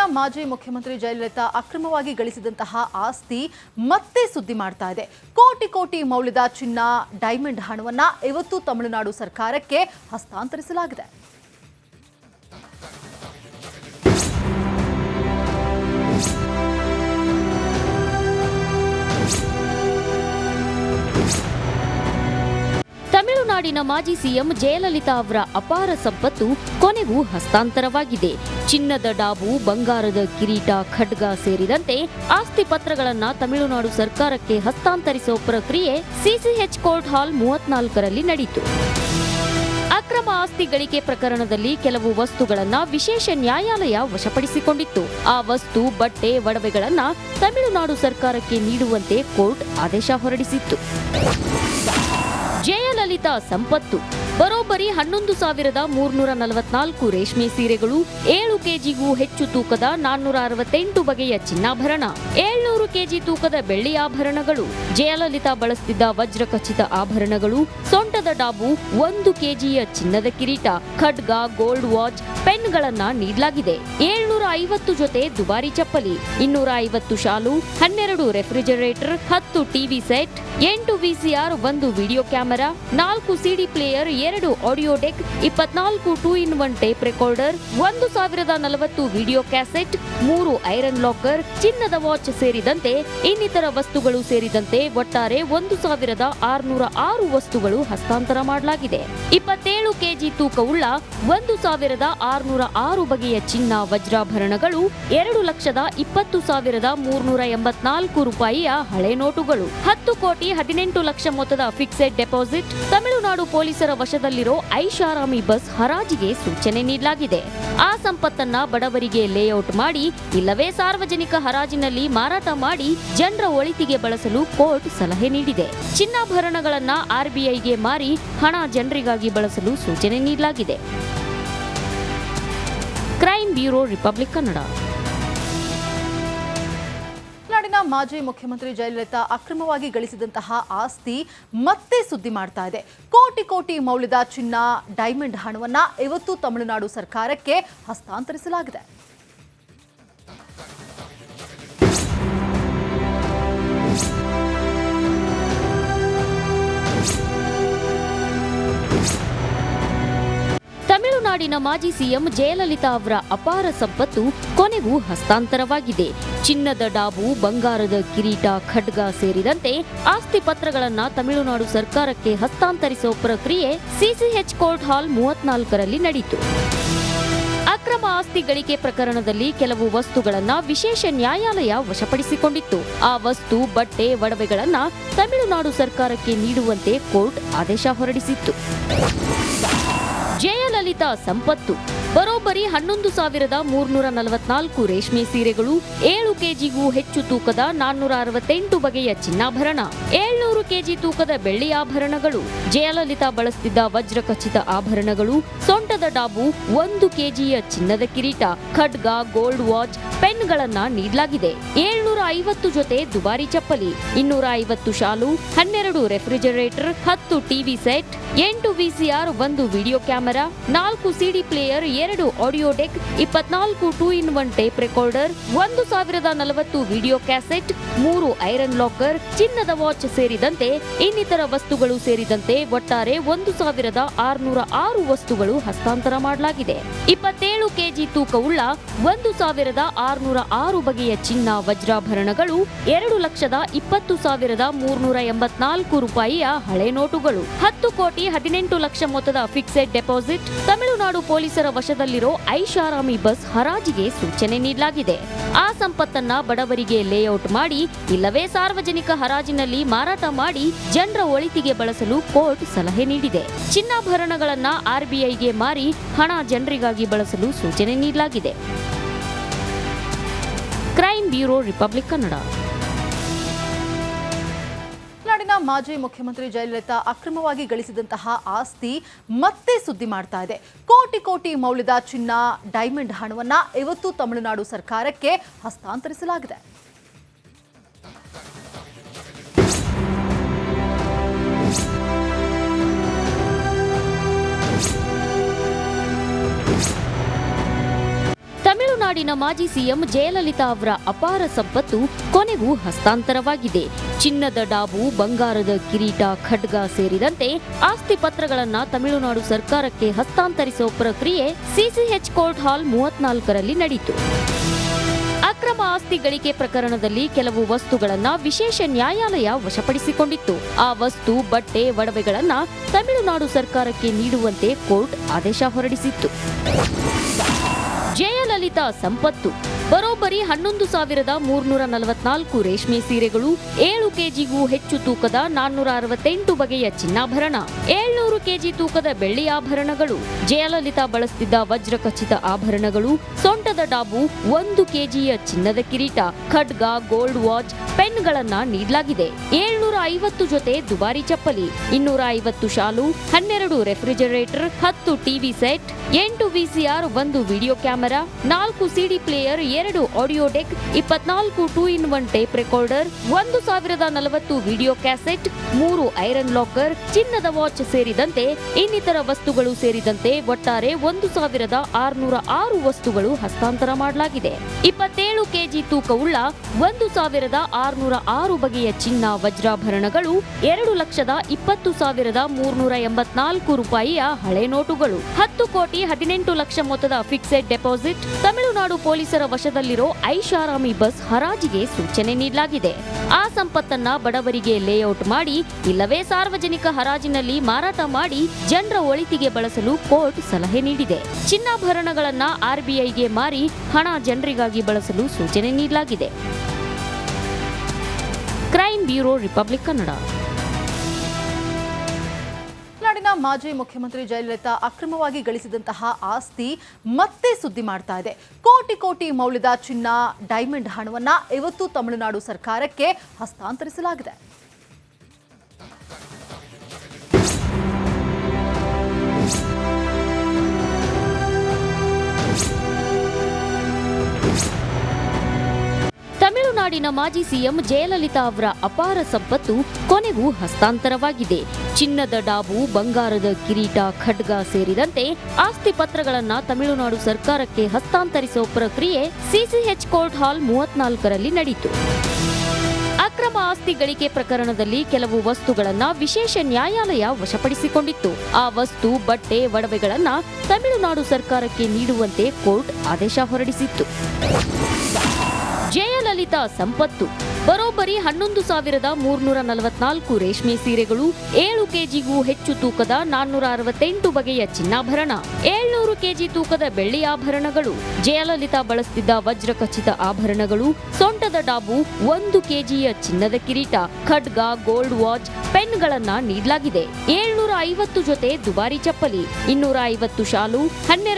ತಮಿಳುನಾಡಿನ ಮಾಜಿ ಮುಖ್ಯಮಂತ್ರಿ ಜಯಲಲಿತಾ ಅಕ್ರಮವಾಗಿ ಗಳಿಸಿದಂತಹ ಆಸ್ತಿ ಮತ್ತೆ ಸುದ್ದಿ ಮಾಡ್ತಾ ಇದೆ. ಕೋಟಿ ಕೋಟಿ ಮೌಲ್ಯದ ಚಿನ್ನ, ಡೈಮಂಡ್ ಹಣವನ್ನ ಇವತ್ತು ತಮಿಳುನಾಡು ಸರ್ಕಾರಕ್ಕೆ ಹಸ್ತಾಂತರಿಸಲಾಗಿದೆ. ತಮಿಳುನಾಡಿನ ಮಾಜಿ ಸಿಎಂ ಜಯಲಲಿತಾ ಅವರ ಅಪಾರ ಸಂಪತ್ತು ಕೊನೆಗೂ ಹಸ್ತಾಂತರವಾಗಿದೆ. ಚಿನ್ನದ ಡಾಬು, ಬಂಗಾರದ ಕಿರೀಟ, ಖಡ್ಗ ಸೇರಿದಂತೆ ಆಸ್ತಿ ಪತ್ರಗಳನ್ನು ತಮಿಳುನಾಡು ಸರ್ಕಾರಕ್ಕೆ ಹಸ್ತಾಂತರಿಸುವ ಪ್ರಕ್ರಿಯೆ ಸಿಸಿಎಚ್ ಕೋರ್ಟ್ ಹಾಲ್ 34ರಲ್ಲಿ ನಡೆಯಿತು. ಅಕ್ರಮ ಆಸ್ತಿ ಗಳಿಕೆ ಪ್ರಕರಣದಲ್ಲಿ ಕೆಲವು ವಸ್ತುಗಳನ್ನು ವಿಶೇಷ ನ್ಯಾಯಾಲಯ ವಶಪಡಿಸಿಕೊಂಡಿತ್ತು. ಆ ವಸ್ತು, ಬಟ್ಟೆ, ಒಡವೆಗಳನ್ನು ತಮಿಳುನಾಡು ಸರ್ಕಾರಕ್ಕೆ ನೀಡುವಂತೆ ಕೋರ್ಟ್ ಆದೇಶ ಹೊರಡಿಸಿತ್ತು. ಜಯಲಲಿತಾ ಸಂಪತ್ತು ಬರೋಬ್ಬರಿ 11,344 ರೇಷ್ಮೆ ಸೀರೆಗಳು, 7 ಕೆಜಿಗೂ ಹೆಚ್ಚು ತೂಕದ 468 ಬಗೆಯ ಚಿನ್ನಾಭರಣ, 700 ಕೆಜಿ ತೂಕದ ಬೆಳ್ಳಿ ಆಭರಣಗಳು, ಜಯಲಲಿತಾ ಬಳಸುತ್ತಿದ್ದ ವಜ್ರ ಖಚಿತ ಆಭರಣಗಳು, ಸೊಂಟದ ಡಾಬು, 1 ಕೆಜಿಯ ಚಿನ್ನದ ಕಿರೀಟ, ಖಡ್ಗ, ಗೋಲ್ಡ್ ವಾಚ್, ಪೆನ್ಗಳನ್ನ ನೀಡಲಾಗಿದೆ. 750 ಜೊತೆ ದುಬಾರಿ ಚಪ್ಪಲಿ, 250 ಶಾಲು, 12 refrigerator, 10 TV set, 8 VCR, 1 video camera, 4 CD player, 2 audio deck, 24 2-in-1 tape recorder, 1040 video cassette, 3 iron locker, ಚಿನ್ನದ ವಾಚ್ ಸೇರಿದಂತೆ ಇನ್ನಿತರ ವಸ್ತುಗಳು ಸೇರಿದಂತೆ ಒಟ್ಟಾರೆ 1,606 ವಸ್ತುಗಳು ಹಸ್ತಾಂತರ ಮಾಡಲಾಗಿದೆ. 27 ಕೆಜಿ ತೂಕವುಳ್ಳ 1,606 ಬಗೆಯ ಚಿನ್ನ, ವಜ್ರಾಭರಣಗಳು, 2,20,384 ರೂಪಾಯಿಯ ಹಳೆ ನೋಟುಗಳು, 10 ಕೋಟಿ 18 ಲಕ್ಷ ಮೊತ್ತದ ಫಿಕ್ಸೆಡ್ ಡೆಪಾಸಿಟ್, ತಮಿಳುನಾಡು ಪೊಲೀಸರ ವಶದಲ್ಲಿರೋ ಐಷಾರಾಮಿ ಬಸ್ ಹರಾಜಿಗೆ ಸೂಚನೆ ನೀಡಲಾಗಿದೆ. ಆ ಸಂಪತ್ತನ್ನ ಬಡವರಿಗೆ ಲೇಔಟ್ ಮಾಡಿ ಇಲ್ಲವೇ ಸಾರ್ವಜನಿಕ ಹರಾಜಿನಲ್ಲಿ ಮಾರಾಟ ಮಾಡಿ ಜನರ ಒಳಿತಿಗೆ ಬಳಸಲು ಕೋರ್ಟ್ ಸಲಹೆ ನೀಡಿದೆ. ಚಿನ್ನಾಭರಣಗಳನ್ನ ಆರ್ಬಿಐಗೆ ಮಾರಿ ಹಣ ಜನರಿಗಾಗಿ ಬಳಸಲು ಸೂಚನೆ ನೀಡಲಾಗಿದೆ. Crime bureau, republic Kannada. ತಮಿಳುನಾಡಿನ ಮಾಜಿ ಮುಖ್ಯಮಂತ್ರಿ ಜಯಲಲಿತಾ ಅಕ್ರಮವಾಗಿ ಗಳಿಸಿದಂತಹ ಆಸ್ತಿ ಮತ್ತೆ ಸುದ್ದಿ ಮಾಡ್ತಾ ಇದೆ. ಕೋಟಿ ಕೋಟಿ ಮೌಲ್ಯದ ಚಿನ್ನ, ಡೈಮಂಡ್ ಹಣವನ್ನ ಇವತ್ತು ತಮಿಳುನಾಡು ಸರ್ಕಾರಕ್ಕೆ ಹಸ್ತಾಂತರಿಸಲಾಗಿದೆ. ತಮಿಳುನಾಡಿನ ಮಾಜಿ ಸಿಎಂ ಜಯಲಲಿತಾ ಅವರ ಅಪಾರ ಸಂಪತ್ತು ಕೊನೆಗೂ ಹಸ್ತಾಂತರವಾಗಿದೆ. ಚಿನ್ನದ ಡಾಬು, ಬಂಗಾರದ ಕಿರೀಟ, ಖಡ್ಗ ಸೇರಿದಂತೆ ಆಸ್ತಿ ಪತ್ರಗಳನ್ನು ತಮಿಳುನಾಡು ಸರ್ಕಾರಕ್ಕೆ ಹಸ್ತಾಂತರಿಸುವ ಪ್ರಕ್ರಿಯೆ ಸಿಸಿಎಚ್ ಕೋರ್ಟ್ ಹಾಲ್ 34ರಲ್ಲಿ ನಡೆಯಿತು. ಅಕ್ರಮ ಆಸ್ತಿ ಗಳಿಕೆ ಪ್ರಕರಣದಲ್ಲಿ ಕೆಲವು ವಸ್ತುಗಳನ್ನು ವಿಶೇಷ ನ್ಯಾಯಾಲಯ ವಶಪಡಿಸಿಕೊಂಡಿತ್ತು. ಆ ವಸ್ತು, ಬಟ್ಟೆ, ಒಡವೆಗಳನ್ನು ತಮಿಳುನಾಡು ಸರ್ಕಾರಕ್ಕೆ ನೀಡುವಂತೆ ಕೋರ್ಟ್ ಆದೇಶ ಹೊರಡಿಸಿತ್ತು. ಜಯಲಲಿತಾ ಸಂಪತ್ತು ಬರೋಬ್ಬರಿ 11,344 ರೇಷ್ಮೆ ಸೀರೆಗಳು, 7 ಕೆಜಿಗೂ ಹೆಚ್ಚು ತೂಕದ 468 ಬಗೆಯ ಚಿನ್ನಾಭರಣ, 700 ಕೆಜಿ ತೂಕದ ಬೆಳ್ಳಿ ಆಭರಣಗಳು, ಜಯಲಲಿತಾ ಬಳಸುತ್ತಿದ್ದ ವಜ್ರ ಖಚಿತ ಆಭರಣಗಳು, ಸೊಂಟದ ಡಾಬು, 1 ಕೆಜಿಯ ಚಿನ್ನದ ಕಿರೀಟ, ಖಡ್ಗ, ಗೋಲ್ಡ್ ವಾಚ್, ಪೆನ್ಗಳನ್ನ ನೀಡಲಾಗಿದೆ. 750 ಜೊತೆ ದುಬಾರಿ ಚಪ್ಪಲಿ, 250 ಶಾಲು, 12 refrigerator, 10 TV set, 8 VCR, 1 video camera, 4 CD player, 2 audio deck, 24 2-in-1 tape recorder, 1040 video cassette, 3 iron locker, ಚಿನ್ನದ ವಾಚ್ ಸೇರಿದಂತೆ ಇನ್ನಿತರ ವಸ್ತುಗಳು ಸೇರಿದಂತೆ ಒಟ್ಟಾರೆ 1,606 ವಸ್ತುಗಳು ಹಸ್ತಾಂತರ ಮಾಡಲಾಗಿದೆ. 27 ಕೆಜಿ ತೂಕವುಳ್ಳ 1,606 ಬಗೆಯ ಚಿನ್ನ, ವಜ್ರಾಭರಣಗಳು, 2,20,384 ರೂಪಾಯಿಯ ಹಳೆ ನೋಟುಗಳು, 10 ಕೋಟಿ 18 ಲಕ್ಷ ಮೊತ್ತದ ಫಿಕ್ಸೆಡ್ ಡೆಪಾಸಿಟ್, ತಮಿಳುನಾಡು ಪೊಲೀಸರ ವಶದಲ್ಲಿರೋ ಐಷಾರಾಮಿ ಬಸ್ ಹರಾಜಿಗೆ ಸೂಚನೆ ನೀಡಲಾಗಿದೆ. ಆ ಸಂಪತ್ತನ್ನ ಬಡವರಿಗೆ ಲೇಔಟ್ ಮಾಡಿ ಇಲ್ಲವೇ ಸಾರ್ವಜನಿಕ ಹರಾಜಿನಲ್ಲಿ ಮಾರಾಟ ಮಾಡಿ ಜನರ ಒಳಿತಿಗೆ ಬಳಸಲು ಕೋರ್ಟ್ ಸಲಹೆ ನೀಡಿದೆ. ಚಿನ್ನಾಭರಣಗಳನ್ನ ಆರ್ಬಿಐಗೆ ಮಾರಿ ಹಣ ಜನರಿಗಾಗಿ ಬಳಸಲು ಸೂಚನೆ ನೀಡಲಾಗಿದೆ. Crime bureau, republic Kannada. ತಮಿಳುನಾಡಿನ ಮಾಜಿ ಮುಖ್ಯಮಂತ್ರಿ ಜಯಲಲಿತಾ ಅಕ್ರಮವಾಗಿ ಗಳಿಸಿದಂತಹ ಆಸ್ತಿ ಮತ್ತೆ ಸುದ್ದಿ ಮಾಡ್ತಾ ಇದೆ. ಕೋಟಿ ಕೋಟಿ ಮೌಲ್ಯದ ಚಿನ್ನ, ಡೈಮಂಡ್ ಹಣವನ್ನ ಇವತ್ತು ತಮಿಳುನಾಡು ಸರ್ಕಾರಕ್ಕೆ ಹಸ್ತಾಂತರಿಸಲಾಗಿದೆ. ತಮಿಳುನಾಡಿನ ಮಾಜಿ ಸಿಎಂ ಜಯಲಲಿತಾ ಅವರ ಅಪಾರ ಸಂಪತ್ತು ಕೊನೆಗೂ ಹಸ್ತಾಂತರವಾಗಿದೆ. ಚಿನ್ನದ ಡಾಬು, ಬಂಗಾರದ ಕಿರೀಟ, ಖಡ್ಗ ಸೇರಿದಂತೆ ಆಸ್ತಿ ಪತ್ರಗಳನ್ನು ತಮಿಳುನಾಡು ಸರ್ಕಾರಕ್ಕೆ ಹಸ್ತಾಂತರಿಸುವ ಪ್ರಕ್ರಿಯೆ ಸಿಸಿಎಚ್ ಕೋರ್ಟ್ ಹಾಲ್ 34ರಲ್ಲಿ ನಡೆಯಿತು. ಅಕ್ರಮ ಆಸ್ತಿ ಗಳಿಕೆ ಪ್ರಕರಣದಲ್ಲಿ ಕೆಲವು ವಸ್ತುಗಳನ್ನು ವಿಶೇಷ ನ್ಯಾಯಾಲಯ ವಶಪಡಿಸಿಕೊಂಡಿತ್ತು. ಆ ವಸ್ತು, ಬಟ್ಟೆ, ಒಡವೆಗಳನ್ನು ತಮಿಳುನಾಡು ಸರ್ಕಾರಕ್ಕೆ ನೀಡುವಂತೆ ಕೋರ್ಟ್ ಆದೇಶ ಹೊರಡಿಸಿತ್ತು. ಜಯಲಲಿತಾ ಸಂಪತ್ತು ಬರೋಬ್ಬರಿ 11,344 ರೇಷ್ಮೆ ಸೀರೆಗಳು, 7 ಕೆಜಿಗೂ ಹೆಚ್ಚು ತೂಕದ 468 ಬಗೆಯ ಚಿನ್ನಾಭರಣ, 700 ಕೆಜಿ ತೂಕದ ಬೆಳ್ಳಿ ಆಭರಣಗಳು, ಜಯಲಲಿತಾ ಬಳಸುತ್ತಿದ್ದ ವಜ್ರಖಚಿತ ಆಭರಣಗಳು, ಸೊಂಟದ ಡಾಬು, 1 ಕೆಜಿಯ ಚಿನ್ನದ ಕಿರೀಟ, ಖಡ್ಗ, ಗೋಲ್ಡ್ ವಾಚ್, ಪೆನ್ಗಳನ್ನ ನೀಡಲಾಗಿದೆ. 750 ಜೊತೆ ದುಬಾರಿ ಚಪ್ಪಲಿ, 250 ಶಾಲು, 12 refrigerator, 10 TV set, 8 VCR, 1 video camera, 4 CD player, 2 audio deck, 24 2-in-1 tape recorder, 1040 video cassette, 3 iron locker, ಚಿನ್ನದ ವಾಚ್ ಸೇರಿದಂತೆ ಇನ್ನಿತರ ವಸ್ತುಗಳು ಸೇರಿದಂತೆ ಒಟ್ಟಾರೆ 1,606 ವಸ್ತುಗಳು ಹಸ್ತಾಂತರ ಮಾಡಲಾಗಿದೆ. 27 ಕೆಜಿ ತೂಕವುಳ್ಳ 1,606 ಬಗೆಯ ಚಿನ್ನ, ವಜ್ರಾಭರಣಗಳು, 2,20,384 ರೂಪಾಯಿಯ ಹಳೆ ನೋಟುಗಳು, 10 ಕೋಟಿ 18 ಲಕ್ಷ ಮೊತ್ತದ ಫಿಕ್ಸೆಡ್ ಡೆಪಾಸಿಟ್, ತಮಿಳುನಾಡು ಪೊಲೀಸರ ವಶದಲ್ಲಿರೋ ಐಷಾರಾಮಿ ಬಸ್ ಹರಾಜಿಗೆ ಸೂಚನೆ ನೀಡಲಾಗಿದೆ. ಆ ಸಂಪತ್ತನ್ನ ಬಡವರಿಗೆ ಲೇಔಟ್ ಮಾಡಿ ಇಲ್ಲವೇ ಸಾರ್ವಜನಿಕ ಹರಾಜಿನಲ್ಲಿ ಮಾರಾಟ ಮಾಡಿ ಜನರ ಒಳಿತಿಗೆ ಬಳಸಲು ಕೋರ್ಟ್ ಸಲಹೆ ನೀಡಿದೆ. ಚಿನ್ನಾಭರಣಗಳನ್ನ ಆರ್ಬಿಐಗೆ ಮಾರಿ ಹಣ ಜನರಿಗಾಗಿ ಬಳಸಲು ಸೂಚನೆ ನೀಡಲಾಗಿದೆ. Crime bureau, republic Kannada. ತಮಿಳುನಾಡಿನ ಮಾಜಿ ಮುಖ್ಯಮಂತ್ರಿ ಜಯಲಲಿತಾ ಅಕ್ರಮವಾಗಿ ಗಳಿಸಿದಂತಹ ಆಸ್ತಿ ಮತ್ತೆ ಸುದ್ದಿ ಮಾಡ್ತಾ ಇದೆ. ಕೋಟಿ ಕೋಟಿ ಮೌಲ್ಯದ ಚಿನ್ನ, ಡೈಮಂಡ್ ಹಣವನ್ನ ಇವತ್ತು ತಮಿಳುನಾಡು ಸರ್ಕಾರಕ್ಕೆ ಹಸ್ತಾಂತರಿಸಲಾಗಿದೆ. ತಮಿಳುನಾಡಿನ ಮಾಜಿ ಸಿಎಂ ಜಯಲಲಿತಾ ಅವರ ಅಪಾರ ಸಂಪತ್ತು ಕೊನೆಗೂ ಹಸ್ತಾಂತರವಾಗಿದೆ. ಚಿನ್ನದ ಡಾಬು, ಬಂಗಾರದ ಕಿರೀಟ, ಖಡ್ಗ ಸೇರಿದಂತೆ ಆಸ್ತಿ ಪತ್ರಗಳನ್ನು ತಮಿಳುನಾಡು ಸರ್ಕಾರಕ್ಕೆ ಹಸ್ತಾಂತರಿಸುವ ಪ್ರಕ್ರಿಯೆ ಸಿಸಿಎಚ್ ಕೋರ್ಟ್ ಹಾಲ್ 34ರಲ್ಲಿ ನಡೆಯಿತು. ಅಕ್ರಮ ಆಸ್ತಿ ಗಳಿಕೆ ಪ್ರಕರಣದಲ್ಲಿ ಕೆಲವು ವಸ್ತುಗಳನ್ನು ವಿಶೇಷ ನ್ಯಾಯಾಲಯ ವಶಪಡಿಸಿಕೊಂಡಿತ್ತು. ಆ ವಸ್ತು, ಬಟ್ಟೆ, ಒಡವೆಗಳನ್ನು ತಮಿಳುನಾಡು ಸರ್ಕಾರಕ್ಕೆ ನೀಡುವಂತೆ ಕೋರ್ಟ್ ಆದೇಶ ಹೊರಡಿಸಿತ್ತು. ಜಯಲಲಿತಾ ಸಂಪತ್ತು ಬರೋಬ್ಬರಿ 11,344 ರೇಷ್ಮೆ ಸೀರೆಗಳು, 7 ಕೆಜಿಗೂ ಹೆಚ್ಚು ತೂಕದ 468 ಬಗೆಯ ಚಿನ್ನಾಭರಣ, 700 ಕೆಜಿ ತೂಕದ ಬೆಳ್ಳಿ ಆಭರಣಗಳು, ಜಯಲಲಿತಾ ಬಳಸುತ್ತಿದ್ದ ವಜ್ರಖಚಿತ ಆಭರಣಗಳು, ಸೊಂಟದ ಡಾಬು, 1 ಕೆಜಿಯ ಚಿನ್ನದ ಕಿರೀಟ, ಖಡ್ಗ, ಗೋಲ್ಡ್ ವಾಚ್, ಪೆನ್ಗಳನ್ನ ನೀಡಲಾಗಿದೆ. 750 ಜೊತೆ ದುಬಾರಿ ಚಪ್ಪಲಿ, 250 ಶಾಲು, 12